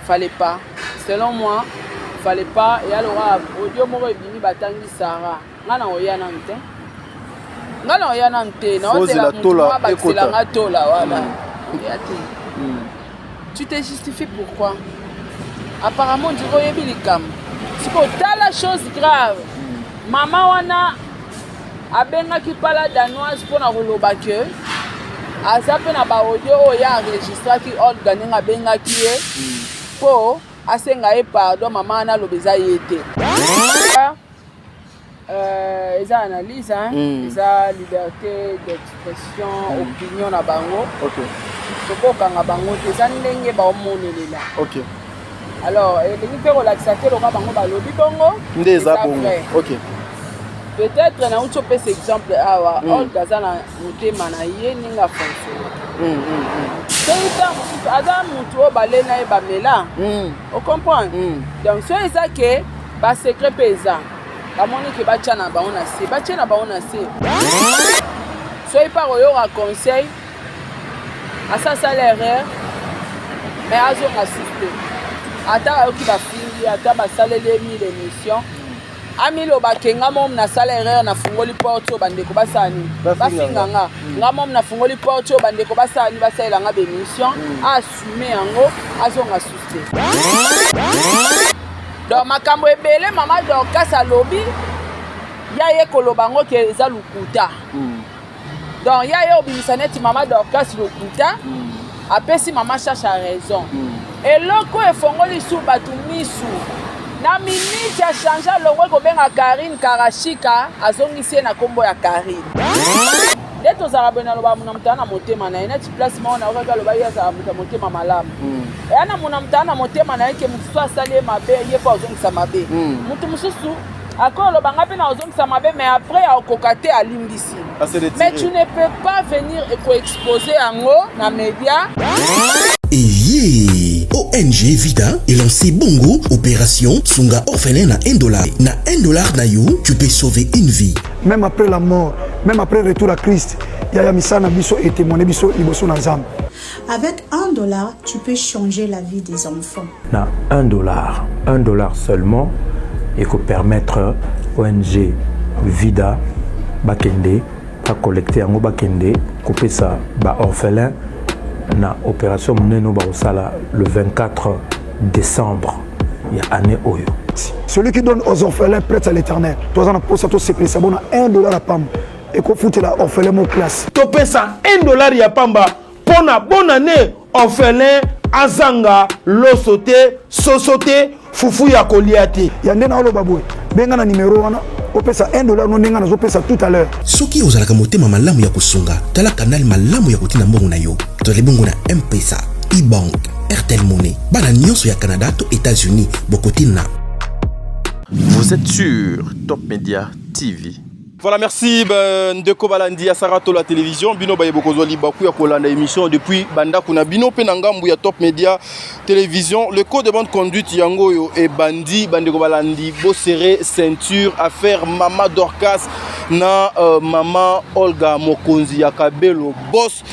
fallait pas. Selon moi, fallait pas. Et alors, audio moro ebimi batangi Sarah. Ngana oya nante. Ngana oya nante. Na otela mutuma bakisela ngatola wala. Tu t'es justifié pourquoi? Apparemment, tu vois yebilikam. C'est pour la chose grave. Maman wana abenga ki pala danoise pour na roloba que azape na ba audio oya enregistra ki Olga ninga benga ki po asenga e pardon maman na lobeza yete. Eza analyse eza liberté d'expression opinion na bango. OK. Soko kanga bango eza ndenge ba omonelela. OK. Alors, il faut relaxer le bango balobi bongo. Ndeza bongo. OK. Peut-être na uto pese exemple awa Olga zana mutema na ye ninga fonctionner. C'est ça mutu o balena e bamela. On comprend. Donc c'est ça que ba secret pesa. Ba moni ke ba tchana ba ona se. Ba tchana ba ona se. Soyez pas royo à conseil. À ça l'erreur. Mais azo assister. Ata oki ba fingi ata ba salele mi l'émission. Amilo bakenga mom na sala erreur na fungoli porte o bandeko basani basinganga nga mom na fungoli porte o bandeko basani basala nga bémission assumer yango azonga souci donc makambo ebele mama Dorcas alobi ya ye koloba ngo ke eza lukuta donc ya ye obimisa neti mama Dorcas lukuta apesi mama cherche raison eloko efongoli su batu misu na minute a changé le roi kobenga Karine Karashika azongisi na kombo ya Karine. Leto zarabena loba muna mtana motema na ina ti place ma ona oka loba ya za motema malamu. E ana muna mtana motema na yake mususu asali mabe ye pa ozongisa mabe. Mutu mususu akolo loba ngapi na ozongisa mabe mais après a kokate alimbisi. Mais tu ne peux pas venir et exposer ango na média. ONG Vida est lancé Bongo, opération Sunga orphelin à $1. Na $1 na you, tu peux sauver une vie. Même après la mort, même après le retour à Christ, Yaya Misana Biso et témoigné Biso Liboso Nazam. Avec $1, tu peux changer la vie des enfants. Na $1 seulement, il faut permettre ONG Vida Bakende à collecter en Bakende, couper ça ba orphelin. Na opération Mneno Barosala le 24 décembre il y a année Oyo. Celui qui donne aux orphelins prête à l'éternel. Toi on a posé tout c'est ça bon $1 à pam et qu'on fout la orphelin mon classe. To pesa $1 ya pamba pour na bonne année orphelin azanga losote sosote fufu ya koliate. Ya ndena olo babwe. Benga na numéro wana opesa $1 no ndenga na zopesa tout à l'heure. Soki ozalaka motema malamu ya kusunga, tala canal malamu ya kotina mbongo na yo. Tole bongo na M-Pesa, e-Bank, Airtel Money, bana nyonso ya Canada to États-Unis, bokotina. Vous êtes sur Top Media TV. Voilà, merci Ndeko Balandi à Sarato la télévision. Bino Bayebokozo Libaku ya kolanda émission depuis Banda Kuna Bino Penangambu ya Top Media télévision. Le code de bonne conduite yango yo et bandi Bandeko Balandi bo serré ceinture affaire Mama Dorcas na Mama Olga Mokonzi ya Kabelo boss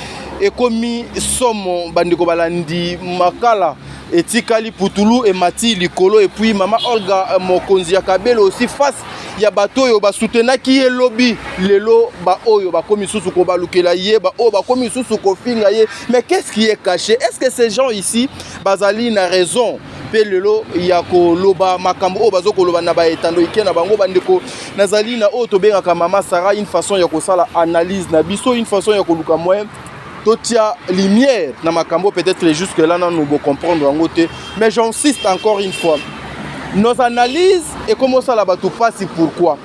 et komi somo Bandeko Balandi makala etikali putulu et mati likolo et puis Mama Olga Mokonzi ya Kabelo aussi face ya bato yo ba soutenaki ye lobby lelo ba oyo ba komi susu ko balukela ye ba o ba komi susu ko finga ye. Mais qu'est-ce qui est caché? Est-ce que ces gens ici bazali na raison pe lelo ya ko loba makambo o bazo ko loba na ba etando ikena bango bandeko nazali na o to benga ka Mama Sarah une façon ya ko sala analyse na biso une façon ya ko luka moyen totia lumière na makambo peut-être jusque là non nous comprendre en côté. Mais j'insiste encore une fois. Nos analyses et comment ça là-bas tout passe pourquoi.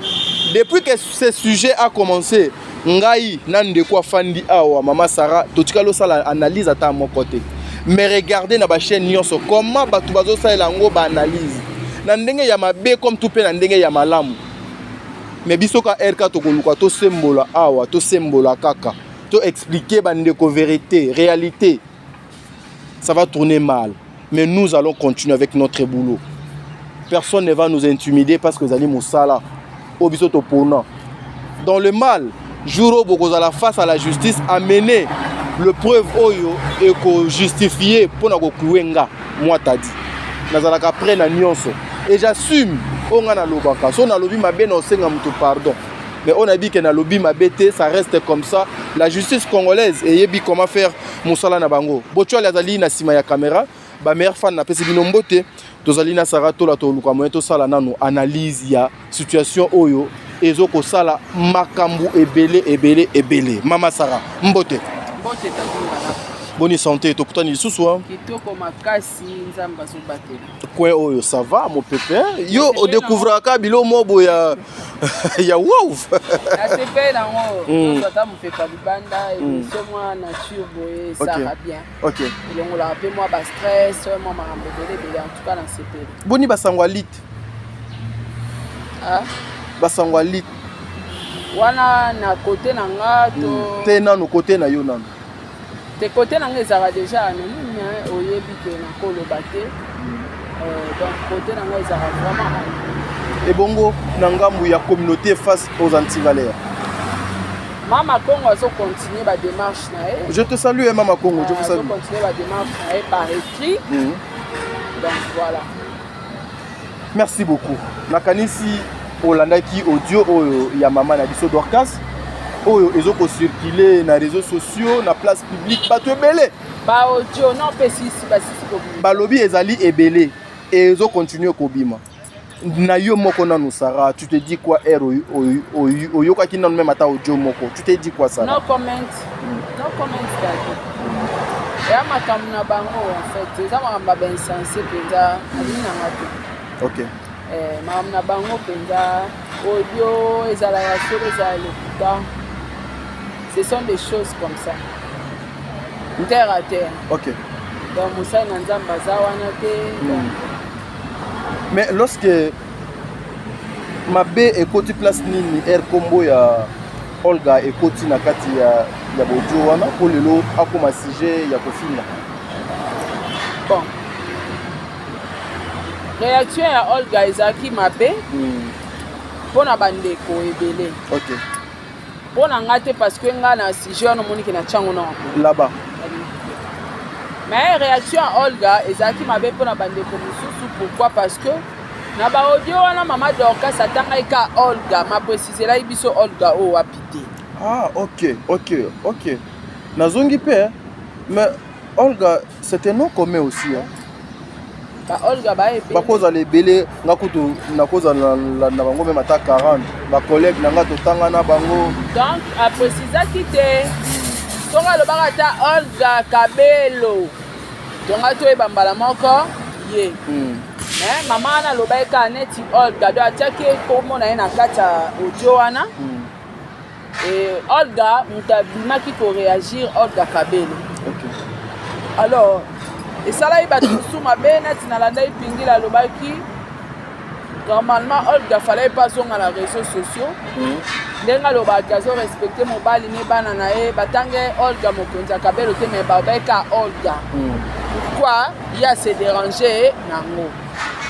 Depuis que ce sujet a commencé, ngai nande quoi fandi awa Mama Sarah totikalo ça analyse à mon côté. Mais regardez na ba chaîne nyonso comment batu bazo ça elango ba analyse. Na ndenge ya mabe comme tout pe na ndenge ya malamu. Mais bisoka RK to koluka to sembola awa to sembola kaka. To expliquer bandeko vérité, réalité. Ça va tourner mal. Mais nous allons continuer avec notre boulot. Personne ne va nous intimider parce que Zali Moussala, Obisoto Pona. Dans le mal, Juro Bokozala face à la justice, amener le preuve Oyo et qu'on justifie pour nous clouenga. Moi, t'as dit. nazalaka prêt na nyonso et j'assume on a na lobaka so na lobi mabe na osenga mutu pardon mais on a dit que na lobi mabe te ça reste comme ça la justice congolaise et yebi comment faire musala na bango bocho azali na sima ya caméra ba meilleur fan na pesi bino mbote tozali na sarato la to luka moyeto sala nano analyse ya situation oyo ezoko sala makambu ebele mama Sarah mbote bonne santé tokutani lisusu kitoko makasi nzamba so batela quoi oyo ça va mon pépé yo o découvre ka bilo mobo ya ya wow asepe na ngo tata mo fait pas banda et so moi nature boye ça va bien OK donc la peu moi ba stress moi marambo belé en tout cas dans CP boni basangwa lit basangwa lit wana na côté na nga to te na no côté na yo nano te côté na nga ezaka déjà anonyme oyebi ke na koloba te donc côté na nga ezaka vraiment et bongo na ngambu ya communauté face aux anti-valeurs Mama Congo azo continuer ba démarche na e je te salue Mama Congo je vous salue continuer ba démarche na e par écrit donc voilà merci beaucoup nakanisi olandaki audio oyo ya mama na biso Dorcas oyo ezoko circuler na réseaux sociaux na place publique bato ebele ba audio non pesisi basisi ko balobi ezali ebele et ezo continuer kobima na yo moko na Sarah tu te dis quoi oyo ka kinana même ata audio moko tu te dis quoi ça no comment ya makambo na bango en fait eza makamba ben sensé penza alina ngato OK makambo na bango penza audio ezala ya solo ezala lokuta ce sont des choses comme ça terre à terre OK donc Moussa Nanzamba zawana te mais lorsque mabe ekoti place nini air combo ya Olga ekoti na kati ya bojo wana po lelo akoma sujet ya kofinga bon réaction ya Olga ezaki mabe pona bandeko ebele OK pona ngate parce que nga na sujet no moni ke na chango no là-bas mais réaction à Olga ezaki mabe pona bandeko mususu pourquoi parce que na ba audio wana mama Dorcas atanga eka Olga ma préciser la biso Olga o apité OK nazongi pe mais Olga c'était non commun aussi ba Olga ba ebe ba koza le belé ngakutu na koza na bango même ata 40 ba collègue na ngato tanga na bango donc a préciser kité tonga lo bakata Olga Kabelo tonga to ebambala moko ye mama na lobaika neti Olga do ataki komona ina kata audio wana et Olga mutabimaki ko réagir Olga Kabelo alors et ça là il va tout ma benati na landa ipingila lobaki normalement Olga fallait pas sur les réseaux sociaux ndenga lobaki azo respecter mobali ne bana na e batange Olga mokonza Kabelo te mais babeka Olga pourquoi il a se déranger nango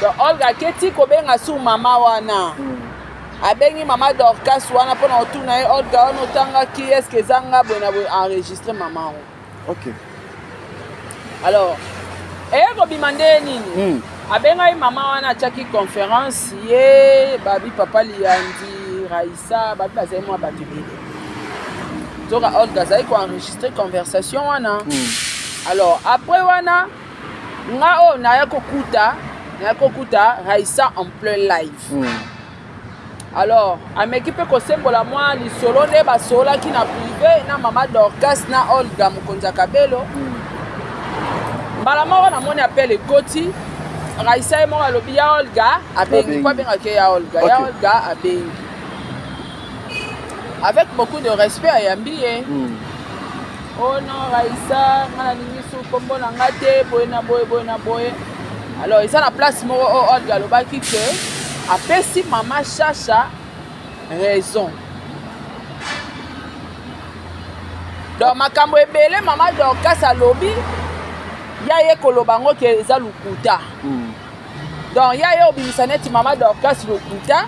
donc Olga keti ko benga su mama wana abengi mama Dorcas wana pona otuna e Olga wana otanga ki est-ce que zanga bona enregistrer maman OK alors et ko bimande nini abenga mama wana chaki conférence ye babi papa liandi Raissa babi bazai moi batubile donc Olga zai ko enregistrer conversation wana alors après wana nga o na yakokuta Raissa en plein live alors ameki pe ko sembola moi li solo ne ba sola ki na privé na mama Dorcas na Olga Mokonza Kabelo mbala moko na moni appelle ekoti Raissa mo alobi ya Olga abengi kwa benga ke ya Olga ya Olga abengi avec beaucoup de respect ayambi oh non Raissa ngana ningi su kombo na ngate boye na boye alors ils sont na place moko Olga lobaki ke apesi mama Chacha raison donc makambo ebele mama Dorcas alobi ya ye kolobango ke eza lukuta donc ya ye obimisa neti mama Dorcas lukuta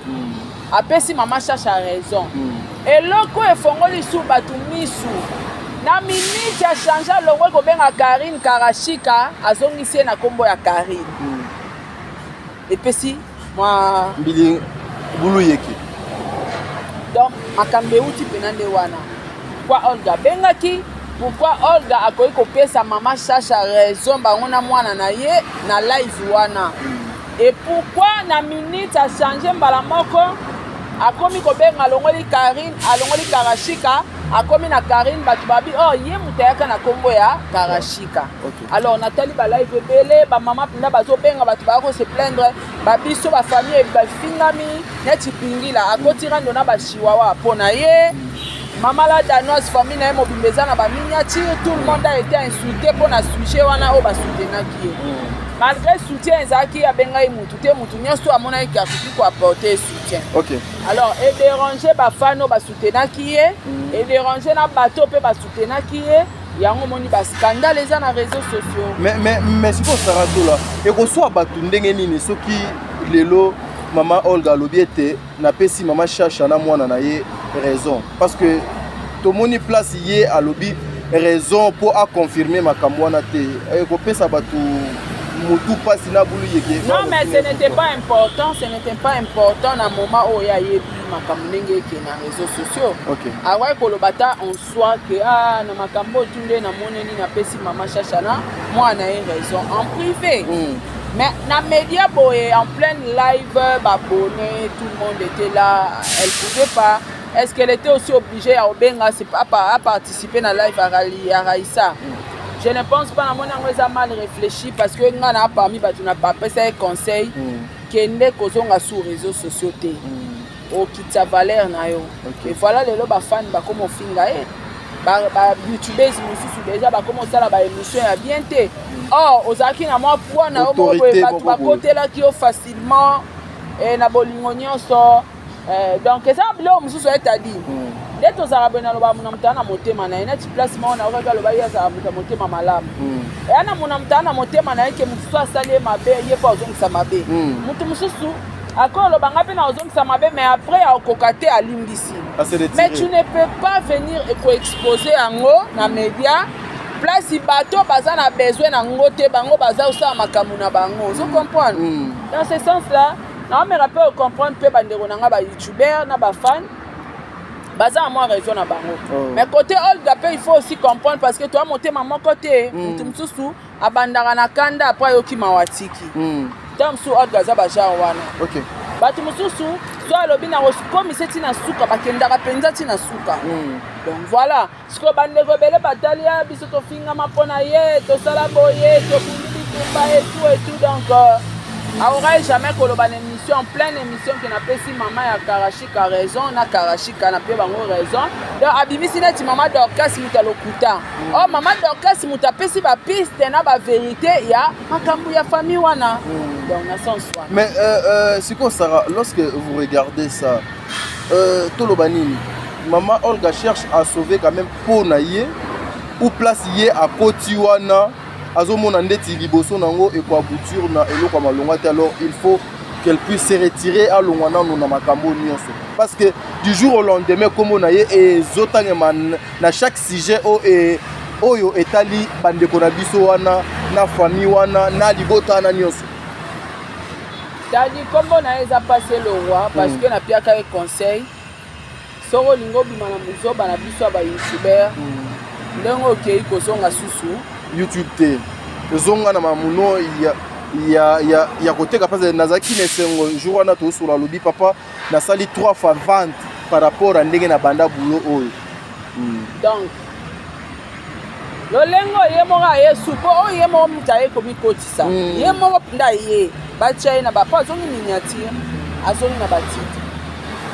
apesi mama Chacha raison eloko efongoli su batu misu na minute ya changea longo kobenga Karine Karashika azongisie na kombo ya Karine epesi moi mbili bulu yeki. Donc makambe uti penande wana. Kwa Olga bengaki pourquoi Olga akoki kopesa mama Chacha raison bango na mwana na ye na live wana. Et pourquoi na minute a changé mbala moko akomi kobenga alongoli Karine alongoli Karashika akomi na Karine batu babi oh ye mutayaka na kombo ya Karashika. Alors Nathalie ba live ebele ba mama pinda bazo benga batu ba ko se plaindre ba biso ba famille ba fingami neti pingila akotira ndona ba chiwawa pona ye. Maman la danoise famille na mobimbeza na ba miniature tout le monde a été insulté pour na sujet wana o ba soutenir qui. Malgré soutien ezaki abenga mutu te mutu nyoso amona ki akuki ko apporter soutien. OK. Alors et déranger ba fano ba soutenir qui et déranger na bateau pe ba soutenir qui yango moni ba scandale eza na réseaux sociaux. Mais siko sarato là et ko so batu ndenge nini soki lelo maman Olga lobiete na pesi maman Chacha na mwana na ye raison parce que to moni place yé à lobby raison pour à confirmer makambo wana te e ko pesa batu mutu pasi na bulu yeke. Non mais ce n'était pas important na moment où ya yebi makambo ndenge ke na réseaux sociaux. OK. Awa ko lobata en soi que ah na makambo tunde na moneni na pesi maman Chacha na mwana ye raison en privé. Mais na média boye en pleine live babonné tout le monde était là elle pouvait pas. Est-ce qu'elle était aussi obligée à obenga à participer na live à Raissa? Je ne pense pas na mon anglais mal réfléchi parce que ngana parmi batu na pas pesa conseil kende kozonga sur réseaux sociaux té o kitsa valeur na yo. Et voilà les ba fan ba comme finga ba youtubeurs mususu déjà ba comme ça la ba émission ya bien té. Oh ozaki na moi pour na o mo batu ba côté là qui facilement et na bolingo nyonso donc ça bilo mususu etadi. Dès que ça rabena loba munamtana motema na ina placement na oka loba ya za motema malamu. Et ana munamtana motema na yake mususu asale mabe ye pa ozongisa mabe. Mutu mususu akolo loba ngapi na ozongisa mabe mais après akokate alimbisi. Mais tu ne peux pas venir et exposer ango na média place bato baza na besoin na ngote bango baza usa makamu na bango. Vous comprenez? Dans ce sens là, na me rappelle comprendre pe bandeko na nga ba youtubeur na ba fan baza moi raison na bango. Mais côté Olga il faut aussi comprendre parce que toi monter maman côté mutu mususu abandaka na kanda après yoki mawatiki. Tam su Olga za ba genre wana. OK. Batu mususu so alobi na comme c'est na suka bakendaka penza tina suka. Donc voilà, ce que bandeko bele batalia biso to finga mapona ye to sala boye to buli kumba et tout donc aura jamais koloba une émission en pleine émission qui n'a pas si maman ya Karashika raison na Karashika na pe bango raison donc abimisi neti maman Dorcas mutalokuta oh maman Dorcas mutapesi ba piste na ba vérité ya makambu ya famille wana donc na sens wana. Mais siko Sarah lorsque vous regardez ça tolobanini maman Olga cherche à sauver quand même pour naie ou place yé à koti wana azomona ndeti liboso nango et quoi bouture na eloko malonga te alors il faut qu'elle puisse se retirer à longwana na makambo nyonso parce que du jour au lendemain comme on a et zotangema na chaque sujet oyo etali bandeko na biso wana na famille wana na libota na nyonso tadi kombo na eza passer le roi parce que na piaka e conseil soro lingo bima na muzoba na biso ba youtubeur ndenge okei kozonga susu YouTube te zonga na mamuno ya koteka parce nazaki nesengo jour wana to sur la lobby papa na sali 3 fois vente par rapport à ndenge na banda bulo oyo. Donc lolengo ye mora yesu po o ye mo mutaye komi kotisa ye mo nda ye ba China ba pa zongi miniature azongi na batite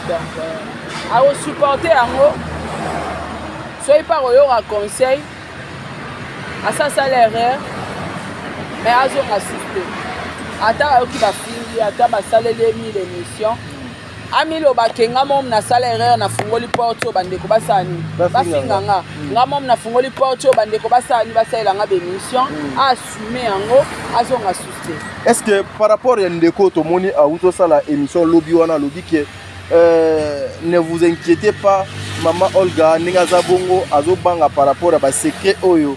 donc a supporter ango soy par oyo ra conseil à ça salaire mais azo assisté ata oki ba fingi ata ba salele mi l'émission amilo bakenga mom na salaire na fungoli porto bandeko basani bafinganga nga mom na fungoli porto bandeko basani basalela nga émission assumer yango azo assisté. Est-ce que par rapport à ndeko to moni a uto sala émission lobby wana lobby que ne vous inquiétez pas maman Olga ninga za bongo azo banga par rapport à ba secret oyo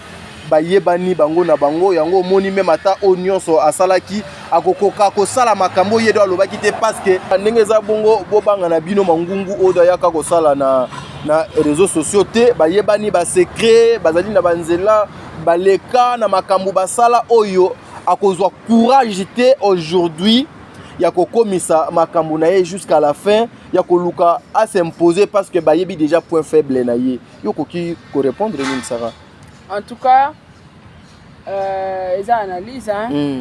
bayebani bango na bango yango moni même ata onyonso asalaki akokoka kosala makambo yedo alobaki te parce que ndenge za bongo bobanga na bino mangungu odo yaka kosala na réseaux sociaux te bayebani ba secret bazali na banzela baleka na makambo basala oyo akozwa courage te aujourd'hui ya kokomisa makambo na ye jusqu'à la fin ya koluka à s'imposer parce que bayebi déjà point faible na ye yo koki ko répondre ni Sarah. En tout cas eza analyse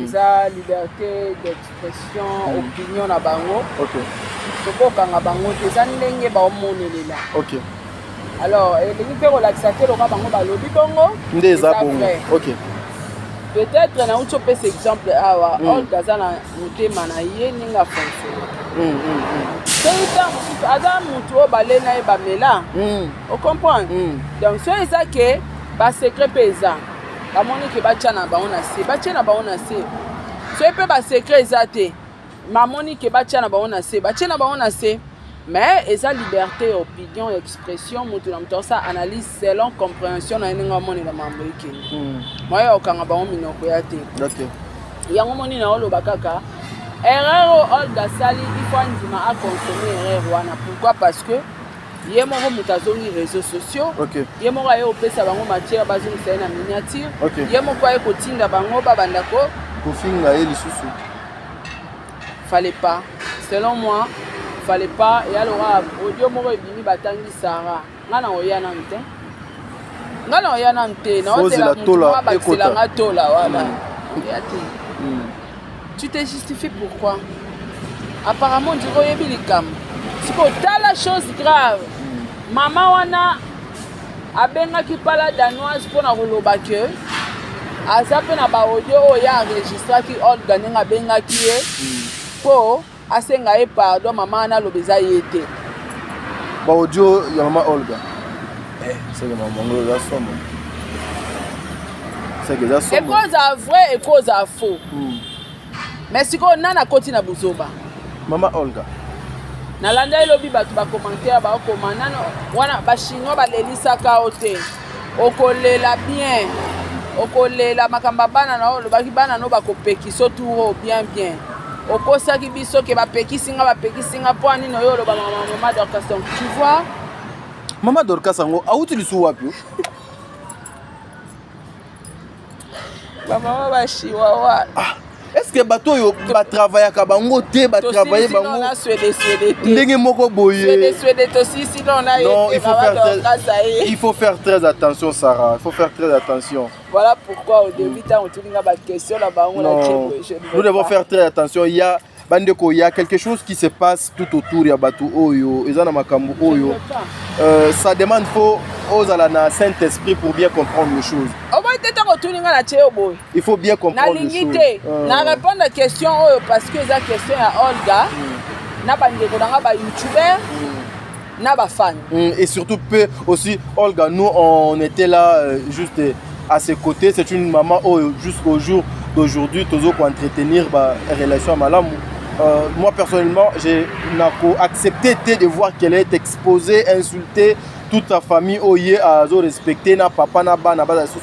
eza liberté d'expression opinion na bango. OK. Tokoka nga bango eza ndenge ba omonelela. OK. Alors elingi pe relaxateur loka bango balobi bongo ndeza bongo. OK. Peut-être na ucho pese exemple awa Olga zana mutema na ye ninga fonctionner. C'est ça mutu o balena e bamela. On comprend. Donc so eza que ba secret pesa. Ba moni ke ba tchana ba on a se. Ba tchana ba on a se. So pe ba secret eza te. Ma moni ke ba tchana ba on a se. Ba tchana ba on a se. Mais eza liberté opinion expression mutu na mtosa analyse selon compréhension na ninga moni na mambo ikeni. Moi okanga ba minoko ya te. OK. Yango moni na olo bakaka erreur Olga sali il faut ndima à consommer erreur wana. Pourquoi? Parce que yemo mutazongi réseaux sociaux. OK. Yemo ka yo pesa bango matière bazongi sa na miniature. OK. Yemo kwa ko tinda bango ba bandako ko finga ye lisusu. Fallait pas. Selon moi, fallait pas et alors audio moko ebimi batangi Sarah. Ngana oyana nte. Ngana oyana nte na otela tola ekota nga tola voilà. Tu te justifies pourquoi? Apparemment tu reyebi likam. C'est pour la chose grave. Maman wana abenga ki pala danoise pour na koloba que azape na ba audio oya enregistra ki Olga nenga benga ki e po asenga e pardon maman na lobeza yete. Ba audio ya maman Olga. C'est le maman Olga somo. C'est que ça somo. Et cause à vrai et cause à faux. Mais si ko nana koti na buzoba. Maman Olga. Na landa elobi batu ba commentaire ba komana wana ba chinois ba lelisa ka ote. Okolela bien. Okolela makamba bana na olobaki bana no ba kopeki sotu bien bien. Okosaki biso ke ba pekisinga po ani no yo loba maman Dorcas. Tu vois? Maman Dorcas ngo auti lisu wapi? Maman ba chihuahua. Est-ce que bato yo ba travailler ka bango te ba travailler bango? Non, Suède. Ndenge moko boye. Suède aussi sinon là il faut faire très attention Sarah, il faut faire très attention. Voilà pourquoi au début on tourne ba question là bango là nous devons faire très attention. Il y a quelque chose qui se passe tout autour ya bato oyo ezana makambo oyo. Ça demande faut osala na Saint-Esprit pour bien comprendre les choses. Il faut bien comprendre les choses. Na répondre à la question parce que la question à Olga, na bandeko na ba YouTuber, na ba fan. Et surtout peu aussi Olga, nous on était là juste à ses côtés. C'est une maman jusqu'au jour d'aujourd'hui toujours pour entretenir ba relation malamu. Moi personnellement, j'ai accepté de voir qu'elle est exposée, insultée, toute sa famille oye a respecté na papa na ba na base sur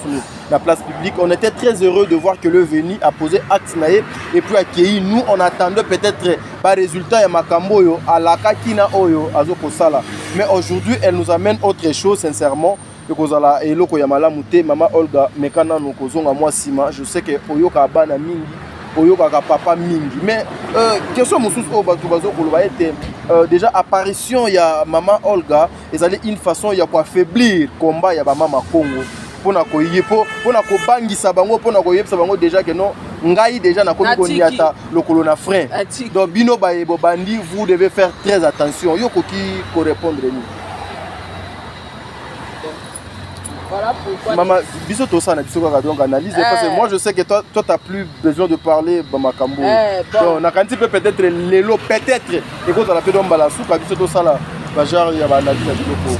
la place publique. On était très heureux de voir que le Veni a posé acte naé et puis accueilli. Nous on attendait peut-être pas résultat ya makambo yo à la kakina oyo azo kosala. Mais aujourd'hui, elle nous amène autre chose sincèrement. Ekozala eloko ya malamu te mama Olga mekana no kozonga moi sima. Je sais que oyoka bana mingi oyoka papa mingi mais question mosusu o bato bazo koloba ete déjà apparition ya maman Olga ezali une façon ya ko affaiblir combat ya ba mama Congo pona ko yepo pona ko bangisa bango pona ko yebisa bango déjà que non ngai déjà na komi ko niata lokolo na frein donc bino ba yebo bandi vous devez faire très attention yoko ki ko répondre ni. Voilà pourquoi. Maman, biso to ça na biso ka donc analyse parce que moi je sais que toi tu n'as plus besoin de parler Bamakambo. Donc na kanti peut-être lelo peut-être et quand on a fait donc bala souka biso to ça là ba genre ya ba analyse biso.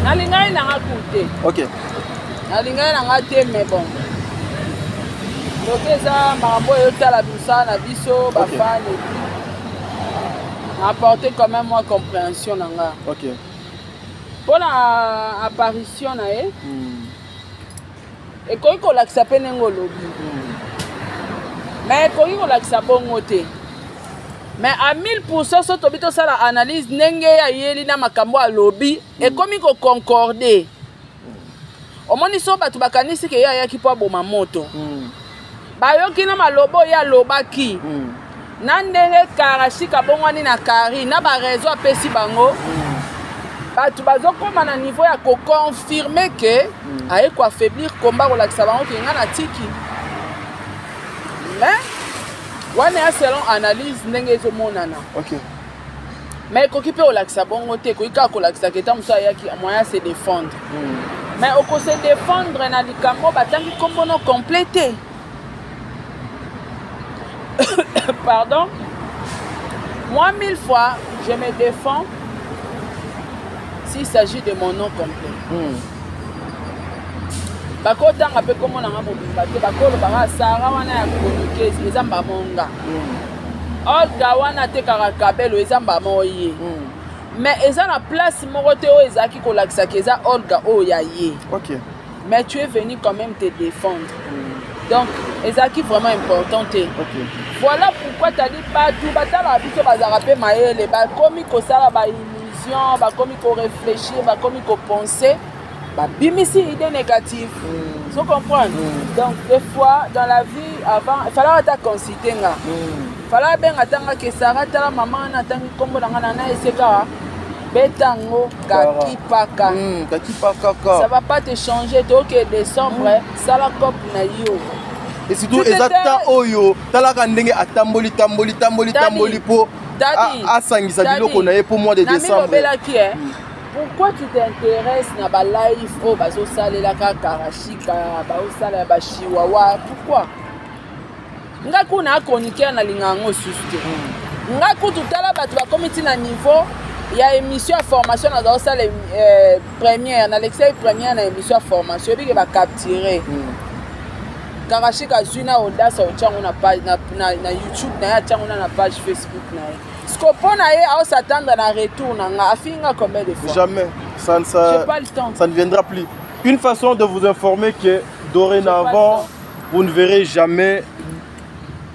Na lingai na raconter. OK. Na lingai na ngate mais bon. Donc ça makambo yo tala bisa na biso ba fan et puis apporter quand même moi compréhension nanga. OK. Pour l'apparition, Et quand on l'accepte, on lobby. Mais quand on l'accepte, on te. Mais à 1000%, ce que ça l'analyse, n'engé ya yeli na makambo à lobby et comme il concorde. Au moins ils sont batu bakanisi ke ya ki po boma moto. Ba yo ki na malobo ya lobaki. Na ndenge karashika bongwani na kari na ba réseau apesi bango. Batu bazo koma na niveau ya ko confirmer que aye ko affaiblir combat ko la sabango ki ngana tiki. Mais wana ya selon analyse ndenge ezo monana. OK. Mais ko ki pe o lakisa bongo te ko ika ko lakisa ke tamuso ya ki moyen se défendre. Mais au ko se défendre na likambo batangi kombo no complété. Pardon. Moi 1000 fois je me défends s'il s'agit de mon nom complet. Bakotanga pe komo na mobimba te bakolo banga sara wana ya konikezi ezamba monga. Olga wana te karakabelo ezamba moye. Mais eza na place moko te o ezaki ko lakisa ke eza Olga o ya ye. OK. Mais tu es venu quand même te défendre. Donc ezaki vraiment important te. OK. Voilà pourquoi tu as dit batou batala biso bazara pe maele ba komi ko sala ba illusion, ba komi ko réfléchir, ba komi ko penser. Bimisi idée négative. Tu comprends? Donc des fois dans la vie avant il fallait être considéré. Il fallait bien attendre que Sarah tala maman n'attend comme dans na eseka betango kaki paka. Ça va pas te changer donc décembre ça la cop na yo. Et surtout exactement oyo tala ka ndenge atamboli po a sangisa biloko na ye pour mois de décembre. Pourquoi tu t'intéresses à la live au bazo salela ka karashika bazo sala ba chihuahua? Pourquoi? Ngaku na chroniqueur na lingango suste. Ngaku tutala batu ba komiti na niveau ya émission à formation na bazo sala première na l'excès première na émission à formation bi ke ba capturer. Karashika zuna odasa ochango na page na YouTube na ya chango na page Facebook na. Ce qu'on peut s'attendre à retour, combien de fois? Jamais. Ça ne viendra plus. Une façon de vous informer que dorénavant, vous ne verrez jamais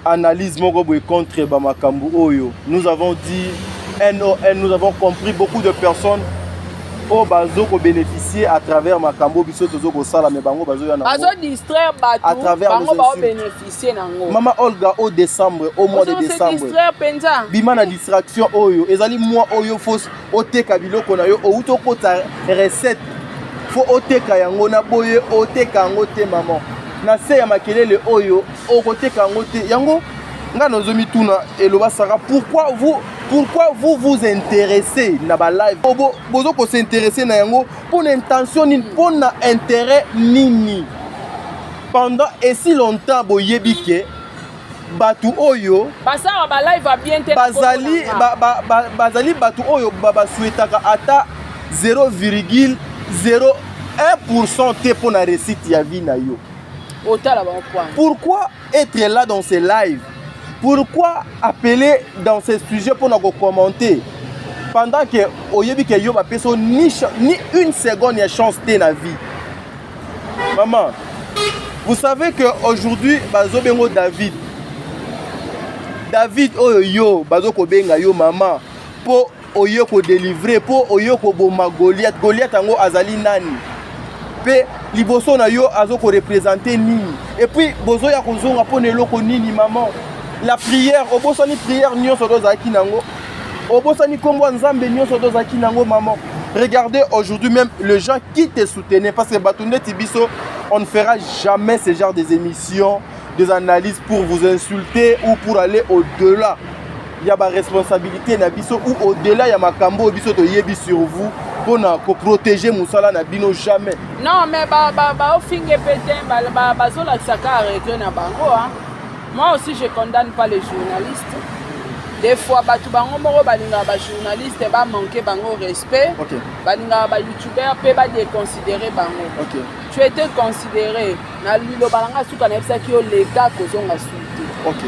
analyse Mogobo contre Bamakambu Oyo. Nous avons dit NON, nous avons compris beaucoup de personnes au bazo ko bénéficier à travers Makambo biso tozo ko sala me bango bazo ya na bazo distraire batu à travers bango ba bénéficier nango. Mama Olga au décembre au mois de décembre bima na distraction oyo ezali mois oyo fausse oteka biloko na yo outo kota recette fo oteka yango na boye oteka yango te maman na se ya makelele oyo okoteka yango te yango nga nozomi tuna eloba sara pourquoi vous vous intéressez na ba live bozo ko s'intéresser na yango pour une intention ni pour na intérêt nini pendant et si longtemps boyebi ke batu oyo basara ba live a bien te bazali batu oyo baba souhaitaka ata 0,01% te pour na réussite ya vie na yo. Pourquoi être là dans ces lives? Pourquoi appeler dans ces sujets pour nous commenter pendant que oyebi ke yo ba peso ni une seconde ya chance te na vie? Maman, vous savez que aujourd'hui bazo bengo David oyo yo bazo ko benga yo maman po oyo ko délivrer po oyo ko boma Goliath ango azali nani pe liboso na yo azo ko représenter nini et puis bozo ya kozonga po neloko nini maman. La prière, obosani prière nyonso dozaki nango. Obosani kombo nzambe nyonso dozaki nango maman. Regardez aujourd'hui même les gens qui te soutenaient parce que Batunde Tibiso, on ne fera jamais ce genre des émissions, des analyses pour vous insulter ou pour aller au-delà. Il y a ma responsabilité na biso ou au-delà il y a ma kambo biso to yebi sur vous pour protéger musala na bino jamais. Non mais au finge pété bazo la saka régler na bango hein. Moi aussi, je ne condamne pas les journalistes. Des fois, batu bango moro balinga ba journaliste ba manquer bango respect. Okay. Balinga ba youtubeur pe ba déconsidérer bango. Okay. Tu étais considéré na lilo balanga suka na pesa ki o leka kozonga suite. OK.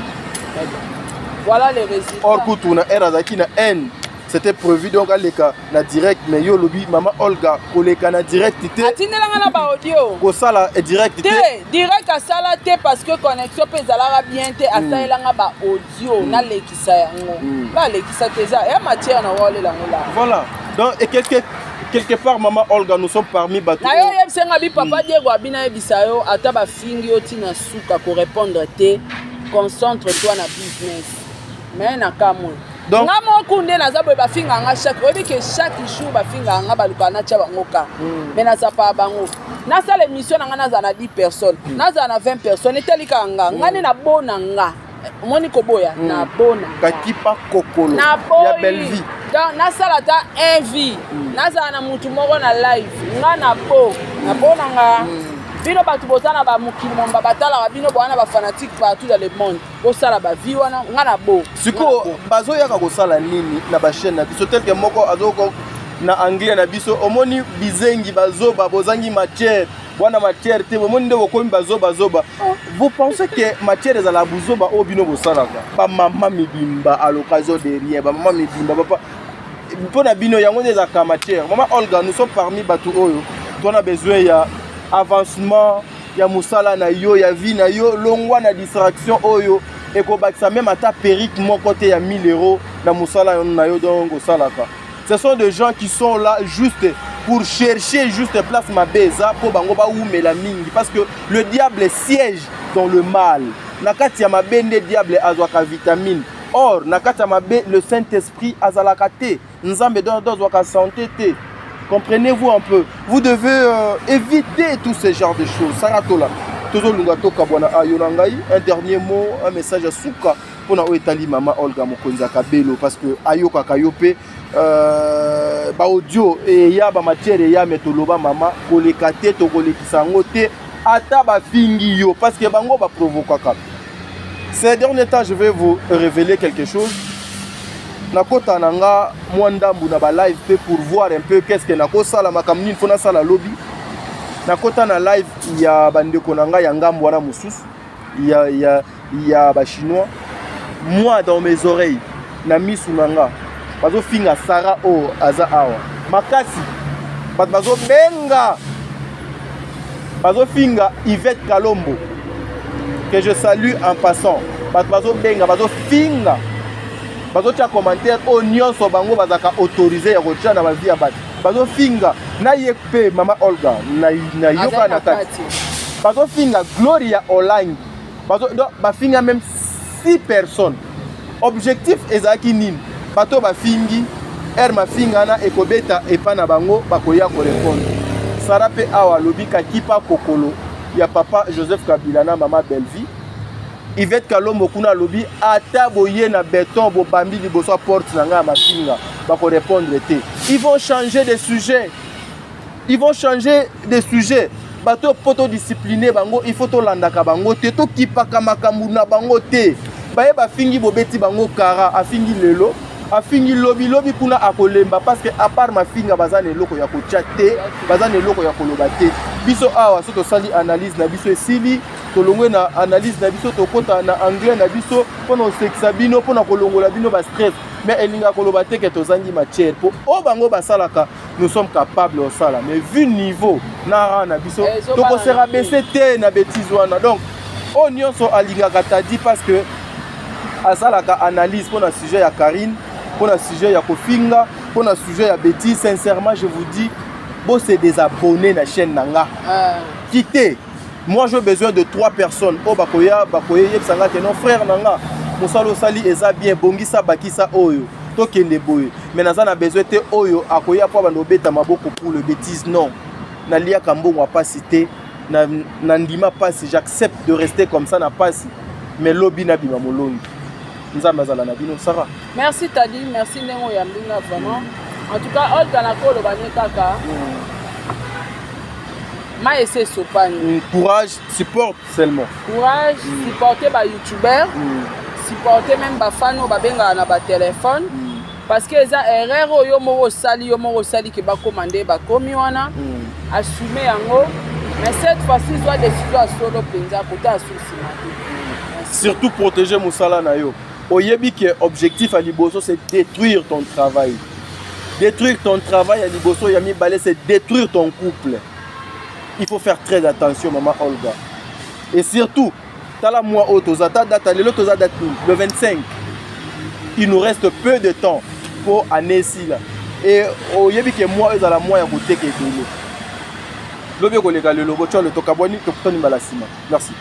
Voilà les résultats. Or kutuna era zaki na N. c'était prévu donc aleka na direct mais yo lobi maman Olga koleka na direct te atindelanga na ba audio ko sala direct te direct asala te parce que connexion pe ezalaka bien te asalelanga ba audio na lekisa yango ba lekisa te za ya matière na wolela ngola voilà donc et quelque part maman Olga nous sommes parmi bato na yo yebsenga bi papa Diego abina yebisa yo ata ba fingi yo tina suka ko répondre te concentre-toi na business mais na kamwe donc nga moko nde naza boye bafinga nga chaque oyebi ke chaque jour bafinga nga baluka na tia bango ka mais naza pa bango nasala émission na nga naza na 10 personnes naza na 20 personnes etelika nga ngani na bona nga omoni koboya na bona kakipa kokolo ya belle vie donc nasala ta envie naza na mutu moko na live nga na bona nga bino bato bozana ba mukili momba batala bino bwana ba fanatique partout dans le monde bosala ba vie wana nga na bo siko bazo yaka kosala nini na ba chaîne na biso tel que moko azoko na anglais na biso omoni bizengi bazoba bozangi matière bwana matière te omoni nde bokomi bazoba vous pensez que matière ezala buzoba o bino bosalaka ba mama mibimba à l'occasion de rien ba mama mibimba papa pona bino yango neza ka matière maman Olga nous sommes parmi bato oyo on a besoin ya avancement ya musala na yo ya vie na yo longwa na distraction oyo et ko bakisa même ata perique mon côté ya 1000 € na musala na yo donc osalaka ce sont des gens qui sont là juste pour chercher juste place mabeza pour bango ba oumela mingi parce que le diable siège dans le mal nakati ya mabende diable azwaka vitamine or nakati ya mabe le Saint-Esprit azalaka te nzambe dozwaka santé te. Comprenez-vous un peu. Vous devez éviter tous ces genres de choses. Saratola. Toujours lungato kabwana ayonangai. Un dernier mot, un message à Souka pour na oetali mama Olga Mokonza Kabelo parce que ayoka kayope ba audio et ya ba matière et ya metoloba mama kolekate to kolekisa ngote ata ba fingi yo parce que bango ba provokaka. Ces derniers temps, je vais vous révéler quelque chose. Nakota nanga mwandambu na ba live pe pour voir un peu qu'est-ce que nako sala makamni fona sala lobby nakota na live ya bandeko nanga ya ngambo wana mususu ya ba chinois moi dans mes oreilles na misu nanga bazo finga Sarah o aza awa makasi bazo benga bazo finga Yvette Kalombo que je salue en passant bazo benga bazo finga bazo tia commentaire o nyonso bango bazaka autorisé ya kotia na vie ya bato bazo finga na yekpe mama Olga na yoka na kati bazo finga Gloria Olangi bazo do ba finga même 6 personnes objectif ezaki nini bato ba fingi ma finga na ekobeta epana bango bakoya ko répondre Sara pe awa lobika kipa kokolo ya papa Joseph Kabila na mama Belvi Yvette Kalombo kuna lobi ata boye na béton bo bambi liboso porte na nga mafinga ba ko répondre te. Ils vont changer de sujet. Bato poto discipliné bango il faut to landaka bango te to kipaka makambu na bango te. Baye ba fingi bobeti bango kara afingi lelo afingi lobi kuna akolemba parce que à part mafinga bazane loko ya ko chatte bazane loko ya koloba te. Biso awa soto sali analyse na biso esili tolongwe na analyse na biso tokota na anglais na biso pona osekisa bino pona kolongola bino ba stress mais elinga koloba te ke tozangi matière po o bango basalaka nous sommes capables de sala mais vu niveau na na biso toko sera baisser te na bêtise wana donc o nyonso alinga katadi parce que asalaka analyse pona sujet ya Karine pona sujet ya Kofinga pona sujet ya bêtise sincèrement je vous dis bon c'est désabonner na chaîne nanga quittez. Moi j'ai besoin de 3 personnes. Oh bakoya yebsanga que non frère nanga. Musalo sali eza bien bongisa bakisa oyo. Tokende boye. Mais nazana besoin te oyo akoya po bando beta maboko pour le bêtise non. Na lia kambongo a pas cité na ndima pas si j'accepte de rester comme ça na pas mais lobby na bima molongi. Nzamba zala na bino Sarah. Merci Tadi, merci Nengo Yambinga vraiment. En tout cas Olga na kolo banyekaka. Ma essaie sopani. Courage, supporte seulement. Courage, supporter ba youtubeur, supporter même ba fan ou ba benga na ba téléphone parce que eza erreur yo moko sali ke ba commander ba komi wana assumer yango mais cette fois-ci soit décision à solo penza kota souci. Surtout protéger musala na yo. oyebi que objectif à liboso c'est détruire ton travail. Détruire ton travail à liboso yami balé c'est détruire ton couple. Il faut faire très attention maman Olga. Et surtout, t'as la mois haute aux date le 25. Il nous reste peu de temps pour année ici là. Et oyebi que moi à la mois ya côté que dolo. Lobi ko le logo le tokaboni to balasima. Merci.